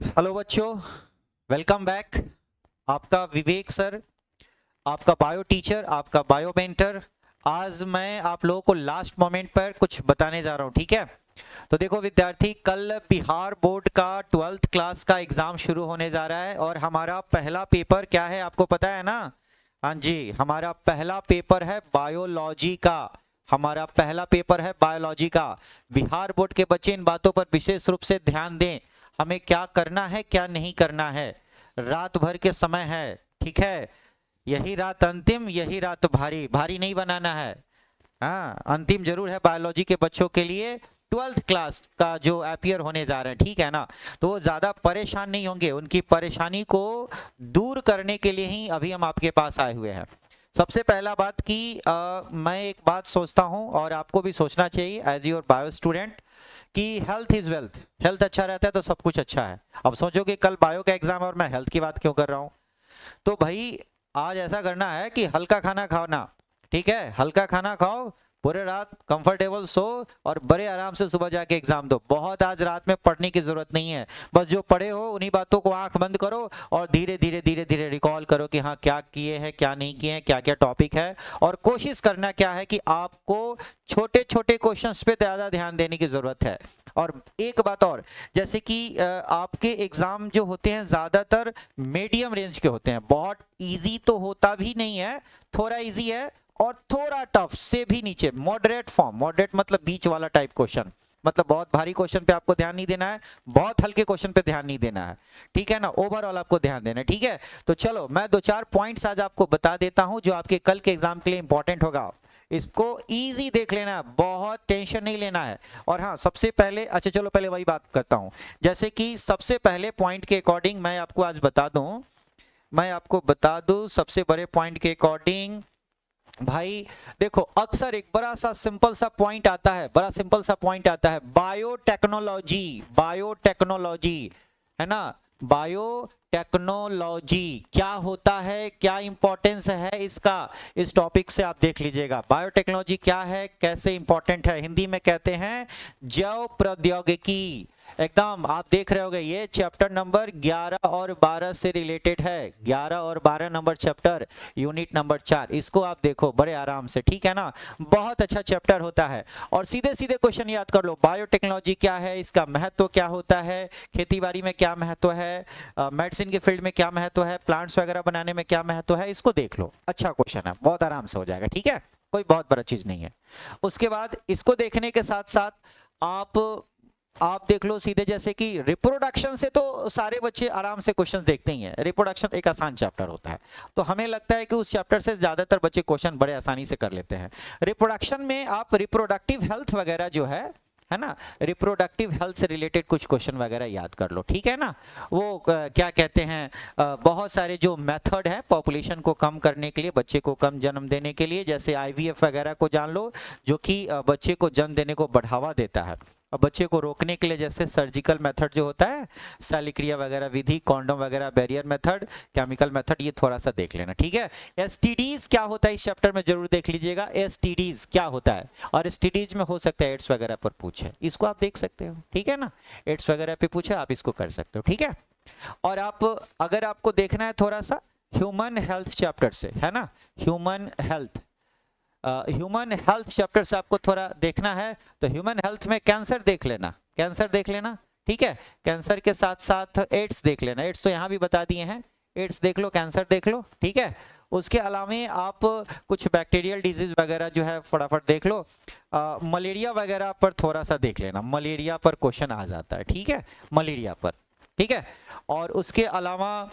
Hello बच्चों, welcome back. आपका विवेक sir, आपका बायो टीचर, आपका बायो मेंटर। आज मैं आप लोगों को लास्ट मोमेंट पर कुछ बताने जा रहा हूं, ठीक है? तो देखो विद्यार्थी, कल बिहार बोर्ड का 12th क्लास का एग्जाम शुरू होने जा रहा है और हमारा पहला पेपर क्या है आपको पता है ना? हाँ जी, हमारा पहला पेपर है बायोलॉजी का। हमारा पहला पेपर है बायोलॉजी का। बिहार बोर्ड के बच्चे इन बातों पर विशेष रूप से ध्यान दें, हमें क्या करना है क्या नहीं करना है। रात भर के समय है, ठीक है? यही रात अंतिम, यही रात भारी भारी नहीं बनाना है। हाँ, अंतिम जरूर है बायोलॉजी के बच्चों के लिए। 12th क्लास का जो अपियर होने जा रहे हैं, ठीक है ना? तो वो ज़्यादा परेशान नहीं होंगे, उनकी परेशानी को दूर करने के लिए ही अभी हम आपके पास आए हुए हैं। सबसे पहला बात कि मैं एक बात सोचता हूँ और आपको भी सोचना चाहिए एज योर बायो स्टूडेंट कि हेल्थ इज वेल्थ। हेल्थ अच्छा रहता है तो सब कुछ अच्छा है। अब सोचोगे कल बायो का एग्जाम और मैं हेल्थ की बात क्यों कर रहा हूँ? तो भाई आज ऐसा करना है कि हल्का खाना खाना, ठीक है? हल्का खाना खाओ, पूरे रात कंफर्टेबल सो और बड़े आराम से सुबह जाके एग्जाम दो। बहुत आज रात में पढ़ने की जरूरत नहीं है, बस जो पढ़े हो उन्हीं बातों को आंख बंद करो और धीरे धीरे धीरे धीरे रिकॉल करो कि हाँ क्या किए हैं क्या नहीं किए हैं, क्या क्या टॉपिक है। और कोशिश करना क्या है कि आपको छोटे छोटे क्वेश्चंस पे ज्यादा ध्यान देने की जरूरत है। और एक बात और, जैसे कि आपके एग्जाम जो होते हैं ज्यादातर मीडियम रेंज के होते हैं, बहुत इजी तो होता भी नहीं है, थोड़ा इजी है और थोड़ा टफ से भी नीचे, मॉडरेट फॉर्म। मॉडरेट मतलब बीच वाला टाइप क्वेश्चन, मतलब बहुत भारी क्वेश्चन पे आपको ध्यान नहीं देना है, बहुत हल्के क्वेश्चन पे ध्यान नहीं देना है, ठीक है ना? ओवरऑल आपको ध्यान देना है, ठीक है? तो चलो मैं दो चार पॉइंट्स आज आपको बता देता हूं जो आपके कल के एग्जाम के लिए इंपॉर्टेंट होगा। इसको इजी देख लेना है, बहुत टेंशन नहीं लेना है। और हाँ, सबसे पहले, अच्छा चलो पहले वही बात करता हूं। जैसे कि सबसे पहले पॉइंट के अकॉर्डिंग मैं आपको आज बता दूं, मैं आपको बता दूं सबसे बड़े पॉइंट के अकॉर्डिंग। भाई देखो, अक्सर एक बड़ा सा सिंपल सा पॉइंट आता है, बड़ा सिंपल सा पॉइंट आता है, बायोटेक्नोलॉजी। बायोटेक्नोलॉजी है ना? बायोटेक्नोलॉजी क्या होता है, क्या इंपॉर्टेंस है इसका, इस टॉपिक से आप देख लीजिएगा। बायोटेक्नोलॉजी क्या है, कैसे इंपॉर्टेंट है। हिंदी में कहते हैं जैव प्रौद्योगिकी। एकदम आप देख रहे होगे, ये चैप्टर नंबर 11 और 12 से रिलेटेड है। 11 और 12 नंबर चैप्टर, यूनिट नंबर 4, इसको आप देखो बड़े आराम से, ठीक है ना? बहुत अच्छा चैप्टर होता है। और सीधे सीधे क्वेश्चन याद कर लो, बायोटेक्नोलॉजी क्या है, इसका महत्व क्या होता है, खेतीबाड़ी में क्या महत्व है, मेडिसिन के फील्ड में क्या महत्व है, प्लांट्स वगैरह बनाने में क्या महत्व है, इसको देख लो। अच्छा क्वेश्चन है, बहुत आराम से हो जाएगा, ठीक है? कोई बहुत बड़ा चीज नहीं है। उसके बाद इसको देखने के साथ साथ आप देख लो सीधे, जैसे कि रिप्रोडक्शन से तो सारे बच्चे आराम से क्वेश्चन देखते ही हैं। रिप्रोडक्शन एक आसान चैप्टर होता है, तो हमें लगता है कि उस चैप्टर से ज्यादातर बच्चे क्वेश्चन बड़े आसानी से कर लेते हैं। रिप्रोडक्शन में आप रिप्रोडक्टिव हेल्थ वगैरह जो है ना, रिप्रोडक्टिव हेल्थ से रिलेटेड कुछ क्वेश्चन वगैरह याद कर लो, ठीक है ना? वो क्या कहते हैं, बहुत सारे जो मेथड है पॉपुलेशन को कम करने के लिए, बच्चे को कम जन्म देने के लिए, जैसे आईवीएफ वगैरह को जान लो, जो कि बच्चे को जन्म देने को बढ़ावा देता है। और बच्चे को रोकने के लिए जैसे सर्जिकल मेथड जो होता है, शल्यक्रिया वगैरह विधि, कॉन्डोम वगैरह, बैरियर मेथड, केमिकल मेथड, ये थोड़ा सा देख लेना, ठीक है? एसटीडीज क्या होता है इस चैप्टर में जरूर देख लीजिएगा, एसटीडीज क्या होता है। और एसटीडीज में हो सकता है एड्स वगैरह पर पूछे, इसको आप देख सकते हो, ठीक है ना? एड्स वगैरह पे पूछे, आप इसको कर सकते हो, ठीक है? और आप, अगर आपको देखना है थोड़ा सा ह्यूमन हेल्थ चैप्टर से, है ना, human health, human health chapter से आपको थोड़ा देखना है, तो ह्यूमन हेल्थ में कैंसर देख लेना, कैंसर देख लेना, ठीक है? कैंसर के साथ साथ एड्स देख लेना, एड्स तो यहाँ भी बता दिए हैं, एड्स देख लो, कैंसर देख लो, ठीक है? उसके अलावा आप कुछ बैक्टीरियल डिजीज वगैरह जो है फटाफट देख लो। मलेरिया वगैरह पर थोड़ा सा देख लेना, मलेरिया पर क्वेश्चन आ जाता है, ठीक है? मलेरिया पर, ठीक है? और उसके अलावा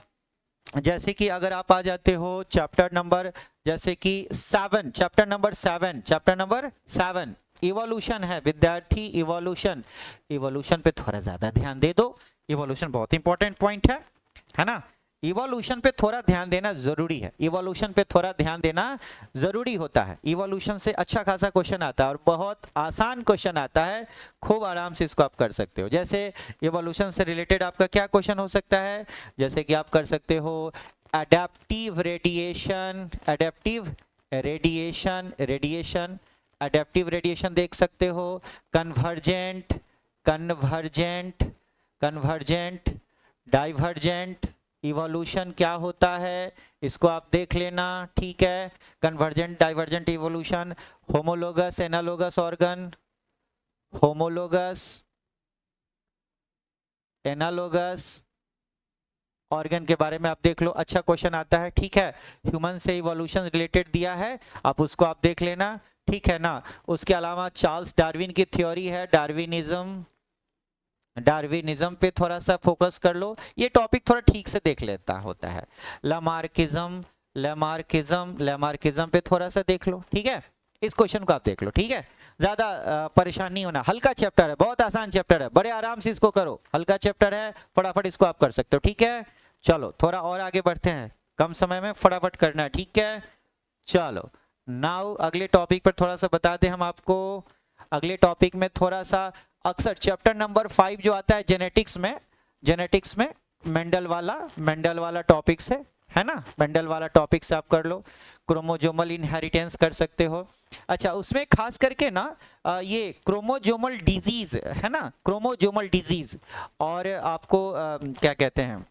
जैसे कि अगर आप आ जाते हो चैप्टर नंबर, जैसे कि 7, chapter number 7, chapter number 7 evolution है विद्यार्थी, इवोल्यूशन। इवोल्यूशन पे थोड़ा ज्यादा ध्यान दे दो, इवोल्यूशन बहुत इंपॉर्टेंट पॉइंट है ना? इवोल्यूशन पे थोड़ा ध्यान देना जरूरी है, इवोल्यूशन पे थोड़ा ध्यान देना जरूरी होता है। इवोल्यूशन से अच्छा खासा क्वेश्चन आता है और बहुत आसान क्वेश्चन आता है, खूब आराम से इसको आप कर सकते हो। जैसे इवोल्यूशन से रिलेटेड आपका क्या क्वेश्चन हो सकता है, जैसे कि आप कर सकते हो adaptive radiation, adaptive radiation, radiation, adaptive radiation देख सकते हो, convergent, convergent, convergent divergent evolution क्या होता है इसको आप देख लेना, ठीक है। Convergent divergent evolution, homologous analogous organ, homologous analogous organ के बारे में आप देख लो, अच्छा क्वेश्चन आता है, ठीक है। ह्यूमन से इवोल्यूशन रिलेटेड दिया है, आप उसको आप देख लेना, ठीक है ना। उसके अलावा चार्ल्स डार्विन की थ्योरी है, डार्विनिज्म, डार्विनिज्म पे थोड़ा सा फोकस कर लो, ये टॉपिक थोड़ा ठीक से देख लेता होता है। लमार्किज्म, लेमार्किज्म पे थोड़ा सा देख लो, ठीक है। इस क्वेश्चन को आप देख लो, ठीक है। ज्यादा परेशान नहीं होना, हल्का चैप्टर है, बहुत आसान चैप्टर है, बड़े आराम से इसको करो, हल्का चैप्टर है, फटाफट इसको आप कर सकते हो, ठीक है। चलो थोड़ा और आगे बढ़ते हैं, कम समय में फटाफट करना है, ठीक है। चलो नाउ अगले टॉपिक पर थोड़ा सा बता दें हम आपको। अगले टॉपिक में थोड़ा सा अक्सर चैप्टर नंबर 5 जो आता है जेनेटिक्स में मेंडल वाला टॉपिक है ना, मेंडल वाला टॉपिक से आप कर लो। क्रोमोजोमल इनहेरिटेंस कर सकते हो। अच्छा उसमें खास करके ना ये क्रोमोजोमल डिजीज है ना, क्रोमोजोमल डिजीज, और आपको क्या कहते हैं,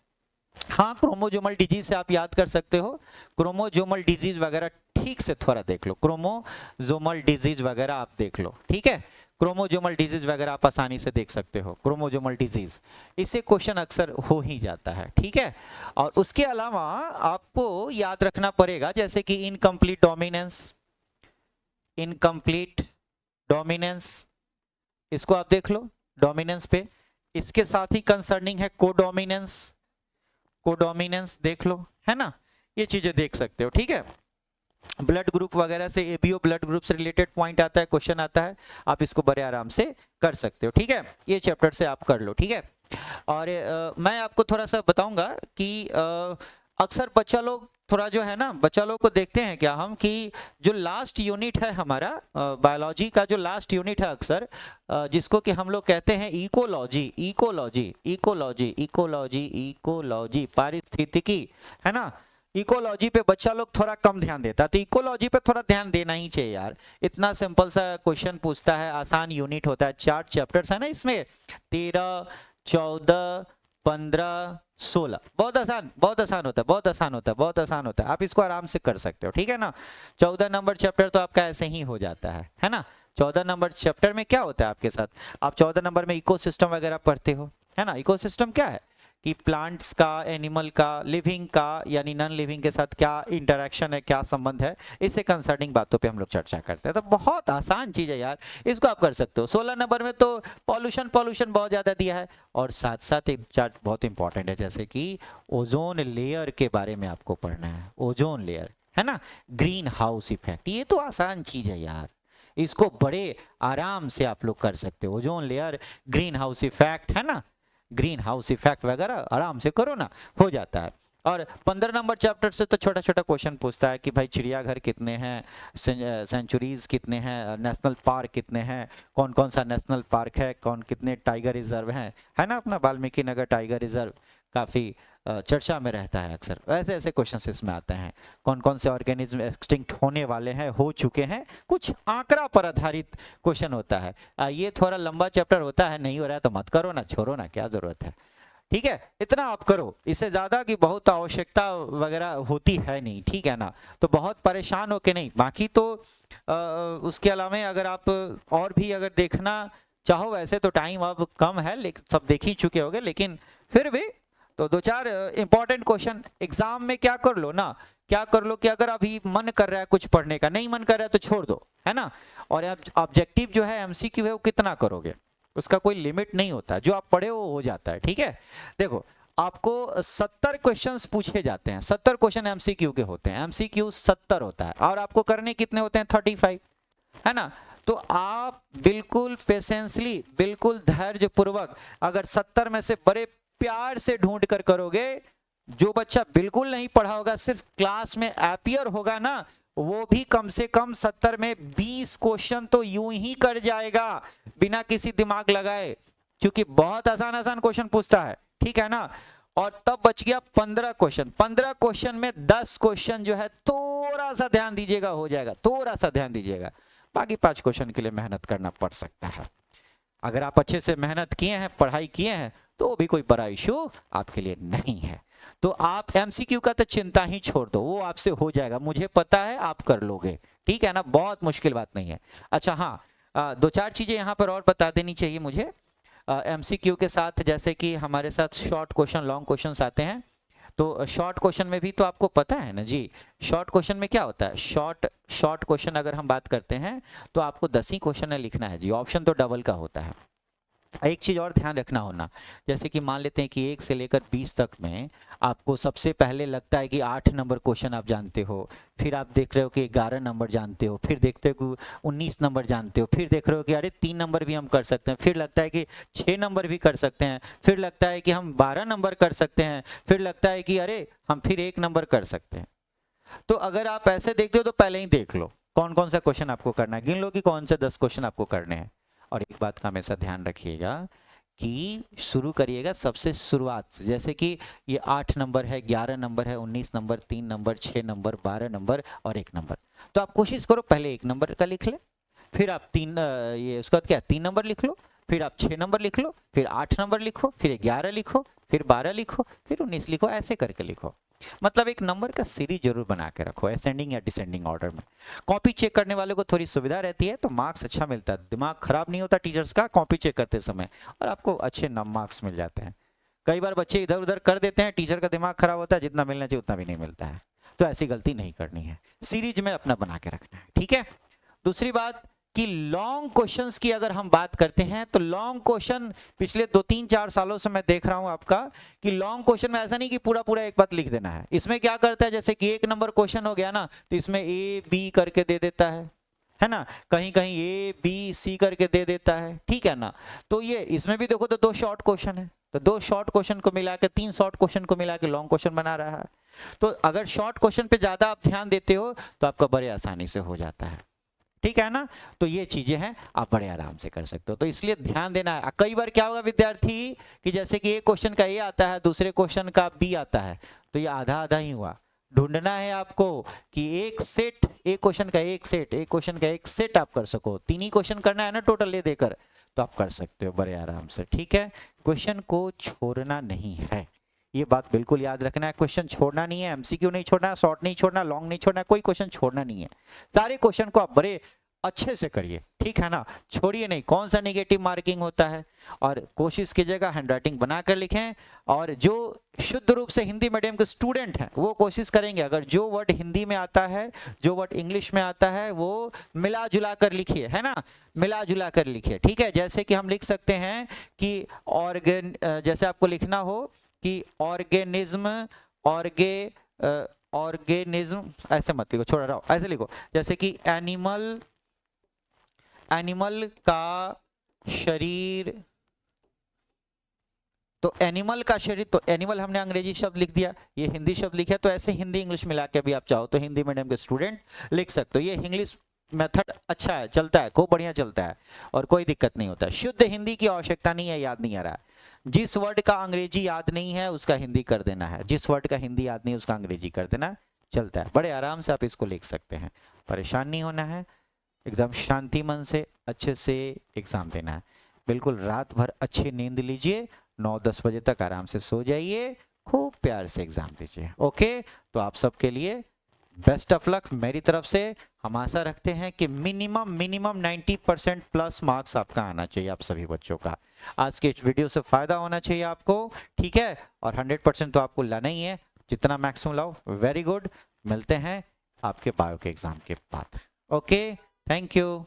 हाँ क्रोमोजोमल डिजीज से आप याद कर सकते हो, क्रोमोजोमल डिजीज वगैरह ठीक से थोड़ा देख लो, क्रोमोजोमल डिजीज वगैरह आप देख लो, ठीक है। क्रोमोजोमल डिजीज वगैरह आप आसानी से देख सकते हो, क्रोमोजोमल डिजीज, इससे क्वेश्चन अक्सर हो ही जाता है, ठीक है। और उसके अलावा आपको याद रखना पड़ेगा जैसे कि इनकम्प्लीट डोमिनेंस, इसको आप देख लो डोमिनेंस पे। इसके साथ ही कंसर्निंग है कोडोमिनेंस देख लो, है ना, ये चीजें देख सकते हो, ठीक है। ब्लड ग्रुप वगैरह से, एबीओ ब्लड ग्रुप से रिलेटेड पॉइंट आता है, क्वेश्चन आता है, आप इसको बड़े आराम से कर सकते हो, ठीक है। ये चैप्टर से आप कर लो, ठीक है। और मैं आपको थोड़ा सा बताऊंगा कि अक्सर बच्चा लोग थोड़ा जो है ना, बच्चा लोग को देखते हैं क्या हम कि जो लास्ट यूनिट है हमारा बायोलॉजी का, जो लास्ट यूनिट है अक्सर जिसको कि हम लोग कहते हैं इकोलॉजी पारिस्थितिकी, है ना। इकोलॉजी पे बच्चा लोग थोड़ा कम ध्यान देता है, तो इकोलॉजी पे थोड़ा ध्यान देना ही चाहिए यार। इतना सिंपल सा क्वेश्चन पूछता है, आसान यूनिट होता है, 4 चैप्टर्स है ना इसमें, 13, 14, 15, 16, बहुत आसान होता है, आप इसको आराम से कर सकते हो, ठीक है ना। 14 नंबर चैप्टर तो आपका ऐसे ही हो जाता है ना। 14 नंबर चैप्टर में क्या होता है आपके साथ, आप 14 नंबर में इकोसिस्टम वगैरह पढ़ते हो, है ना। इकोसिस्टम क्या है कि प्लांट्स का, एनिमल का, लिविंग का यानी नॉन लिविंग के साथ क्या इंटरेक्शन है, क्या संबंध है, इससे कंसर्निंग बातों पे हम लोग चर्चा करते हैं। तो बहुत आसान चीज है यार, इसको आप कर सकते हो। 16 नंबर में तो पॉल्यूशन बहुत ज्यादा दिया है, और साथ साथ एक चार्ट बहुत इंपॉर्टेंट है, जैसे कि ओजोन लेयर के बारे में आपको पढ़ना है, ओजोन लेयर, है ना, ग्रीन हाउस इफेक्ट, ये तो आसान चीज है यार, इसको बड़े आराम से आप लोग कर सकते हो। Ozone layer, green house effect, है ना, ग्रीन हाउस इफेक्ट वगैरह आराम से करो ना, हो जाता है। और 15 नंबर चैप्टर से तो छोटा छोटा क्वेश्चन पूछता है कि भाई चिड़ियाघर कितने हैं, सेंचुरीज कितने हैं, नेशनल पार्क कितने हैं, कौन कौन सा नेशनल पार्क है, कौन कितने टाइगर रिजर्व हैं, है ना। अपना वाल्मीकि नगर टाइगर रिजर्व काफ़ी चर्चा में रहता है अक्सर, ऐसे ऐसे क्वेश्चन इसमें आते हैं। कौन कौन से ऑर्गेनिज्म एक्सटिंक्ट होने वाले हैं, हो चुके हैं, कुछ आंकड़ा पर आधारित क्वेश्चन होता है। ये थोड़ा लंबा चैप्टर होता है, नहीं हो रहा है तो मत करो ना, छोड़ो ना, क्या जरूरत है, ठीक है। इतना आप करो, इससे ज्यादा की बहुत आवश्यकता वगैरह होती है नहीं, ठीक है ना। तो बहुत परेशान हो के नहीं, बाकी तो उसके अलावा अगर आप और भी अगर देखना चाहो, वैसे तो टाइम अब कम है, लेकिन सब देख ही चुके होगे, लेकिन फिर भी तो 2-4 इंपॉर्टेंट क्वेश्चन एग्जाम में क्या कर लो ना, क्या कर लो कि अगर अभी मन कर रहा है कुछ पढ़ने का, नहीं मन कर रहा है तो छोड़ दो, है ना। और ऑब्जेक्टिव जो है एमसीक्यू है वो कितना करोगे, उसका कोई लिमिट नहीं होता, जो आप पढ़े वो हो जाता है, ठीक है। देखो आपको 70 क्वेश्चंस पूछे जाते हैं, 70 क्वेश्चन एमसीक्यू के होते हैं, एमसीक्यू 70 होता है, और आपको करने कितने होते हैं, 35, है ना। तो आप बिल्कुल पेशेंसली, बिल्कुल धैर्य पूर्वक अगर 70 में से बड़े प्यार से ढूंढ कर करोगे, जो बच्चा बिल्कुल नहीं पढ़ा होगा, सिर्फ क्लास में अपीयर होगा ना, वो भी कम से कम 70 में 20 क्वेश्चन तो यूं ही कर जाएगा बिना किसी दिमाग लगाए, क्योंकि बहुत आसान आसान क्वेश्चन पूछता है, ठीक है ना। और तब बच गया 15 क्वेश्चन, 15 क्वेश्चन में 10 क्वेश्चन जो है थोड़ा सा ध्यान दीजिएगा, हो जाएगा, थोड़ा सा ध्यान दीजिएगा, बाकी 5 क्वेश्चन के लिए मेहनत करना पड़ सकता है। अगर आप अच्छे से मेहनत किए हैं, पढ़ाई किए हैं, तो भी कोई बड़ा इशू आपके लिए नहीं है। तो आप एमसीक्यू का तो चिंता ही छोड़ दो, वो आपसे हो जाएगा, मुझे पता है आप कर लोगे, ठीक है ना, बहुत मुश्किल बात नहीं है। अच्छा हाँ, दो चार चीजें यहाँ पर और बता देनी चाहिए मुझे एमसीक्यू के साथ, जैसे कि हमारे साथ शॉर्ट क्वेश्चन, लॉन्ग क्वेश्चंस आते हैं। तो शॉर्ट क्वेश्चन में भी तो आपको पता है ना जी, शॉर्ट क्वेश्चन में क्या होता है, शॉर्ट क्वेश्चन अगर हम बात करते हैं तो आपको 10 ही क्वेश्चन लिखना है जी, ऑप्शन तो डबल का होता है। एक चीज और ध्यान रखना होना, जैसे कि मान लेते हैं कि 1 से लेकर 20 तक में आपको सबसे पहले लगता है कि 8 नंबर क्वेश्चन आप जानते हो, फिर आप देख रहे हो कि 11 नंबर जानते हो, फिर देखते हो कि 19 नंबर जानते हो, फिर देख रहे हो कि अरे 3 नंबर भी हम कर सकते हैं, फिर लगता है कि 6 नंबर भी कर सकते हैं, फिर लगता है कि हम 12 नंबर कर सकते हैं, फिर लगता है कि अरे हम फिर 1 नंबर कर सकते हैं। तो अगर आप ऐसे देखते हो तो पहले ही देख लो कौन कौन सा क्वेश्चन आपको करना है, गिन लो कि कौन से 10 क्वेश्चन आपको करने हैं। और एक बात का हमेशा ध्यान रखिएगा कि शुरू करिएगा सबसे शुरुआत से, जैसे कि ये 8 नंबर है, 11 नंबर है, 19 नंबर, 3 नंबर, 6 नंबर, 12 नंबर और 1 नंबर। तो आप कोशिश करो पहले 1 नंबर का लिख ले, फिर आप ये उसके बाद क्या 3 नंबर लिख लो, फिर आप 6 नंबर लिख लो, फिर 8 नंबर लिखो, फिर 11 लिखो, फिर 12 लिखो, फिर 19 लिखो, ऐसे करके लिखो। मतलब एक नंबर का सीरीज जरूर बना के रखो, असेंडिंग या डिसेंडिंग ऑर्डर में। कॉपी चेक करने वाले को थोड़ी सुविधा रहती है तो मार्क्स अच्छा मिलता है, दिमाग खराब नहीं होता टीचर्स का कॉपी चेक करते समय, और आपको अच्छे मार्क्स मिल जाते हैं। कई बार बच्चे इधर उधर कर देते हैं, टीचर का दिमाग खराब होता है, जितना मिलना चाहिए उतना भी नहीं मिलता है। तो ऐसी गलती नहीं करनी है, सीरीज में अपना बना के रखना है, ठीक है। दूसरी बात कि लॉन्ग क्वेश्चंस की अगर हम बात करते हैं तो लॉन्ग क्वेश्चन पिछले 2-3-4 सालों से मैं देख रहा हूं आपका कि लॉन्ग क्वेश्चन में ऐसा नहीं कि पूरा पूरा एक बात लिख देना है। इसमें क्या करता है, जैसे कि 1 नंबर क्वेश्चन हो गया ना, तो इसमें ए बी करके दे देता है ना, कहीं कहीं ए बी सी करके दे देता है, ठीक है ना। तो ये इसमें भी देखो तो 2 शॉर्ट क्वेश्चन है, तो 2 शॉर्ट क्वेश्चन को मिला के 3 शॉर्ट क्वेश्चन को मिला के लॉन्ग क्वेश्चन बना रहा है। तो अगर शॉर्ट क्वेश्चन पे ज्यादा आप ध्यान देते हो तो आपका बड़े आसानी से हो जाता है, ठीक है ना। तो ये चीजें हैं आप बड़े आराम से कर सकते हो, तो इसलिए ध्यान देना है। कई बार क्या होगा विद्यार्थी कि जैसे कि एक क्वेश्चन का ए आता है, दूसरे क्वेश्चन का बी आता है, तो ये आधा आधा ही हुआ। ढूंढना है आपको कि एक सेट, एक क्वेश्चन का एक सेट, एक क्वेश्चन का एक सेट आप कर सको। 3 ही क्वेश्चन करना है ना टोटल ले देकर, तो आप कर सकते हो बड़े आराम से, ठीक है। क्वेश्चन को छोड़ना नहीं है, ये बात बिल्कुल याद रखना है। क्वेश्चन छोड़ना नहीं है, एमसीक्यू नहीं छोड़ना, शॉर्ट नहीं छोड़ना, लॉन्ग नहीं छोड़ना, कोई क्वेश्चन छोड़ना नहीं है। सारे क्वेश्चन को आप बड़े अच्छे से करिए, ठीक है ना, छोड़िए नहीं। कौन सा नेगेटिव मार्किंग होता है, और कोशिश कीजिएगा हैंडराइटिंग बनाकर लिखें। और जो शुद्ध रूप से हिंदी मीडियम के स्टूडेंट हैं वो कोशिश करेंगे अगर जो वर्ड हिंदी में आता है, जो वर्ड इंग्लिश में आता है, वो मिला जुला कर लिखिए, है ना, मिला जुला कर लिखिए, ठीक है। जैसे कि हम लिख सकते हैं कि जैसे आपको लिखना हो कि ऑर्गेनिज्म, ऑर्गेनिज्म ऐसे मत लिखो, छोड़ रहा हो, ऐसे लिखो जैसे कि एनिमल का शरीर, तो एनिमल का शरीर, तो एनिमल हमने अंग्रेजी शब्द लिख दिया, ये हिंदी शब्द लिखा, तो ऐसे हिंदी इंग्लिश मिला के भी आप चाहो तो हिंदी मीडियम के स्टूडेंट लिख सकते हो। ये इंग्लिश मेथड अच्छा है, चलता है, खूब बढ़िया चलता है और कोई दिक्कत नहीं होता। शुद्ध हिंदी की आवश्यकता नहीं है, याद नहीं आ रहा है, जिस वर्ड का अंग्रेजी याद नहीं है उसका हिंदी कर देना है, जिस वर्ड का हिंदी याद नहीं है उसका अंग्रेजी कर देना, चलता है। बड़े आराम से आप इसको लिख सकते हैं, परेशान नहीं होना है, एकदम शांति मन से अच्छे से एग्जाम देना है। बिल्कुल रात भर अच्छी नींद लीजिए, 9-10 बजे तक आराम से सो जाइए, खूब प्यार से एग्जाम दीजिए, ओके। तो आप सबके लिए बेस्ट ऑफ लक मेरी तरफ से। हम आशा रखते हैं कि मिनिमम 90% प्लस मार्क्स आपका आना चाहिए, आप सभी बच्चों का। आज के इस वीडियो से फायदा होना चाहिए आपको, ठीक है, और 100% तो आपको लाना ही है, जितना मैक्सिमम लाओ। वेरी गुड, मिलते हैं आपके बायो के एग्जाम के बाद, ओके, थैंक यू।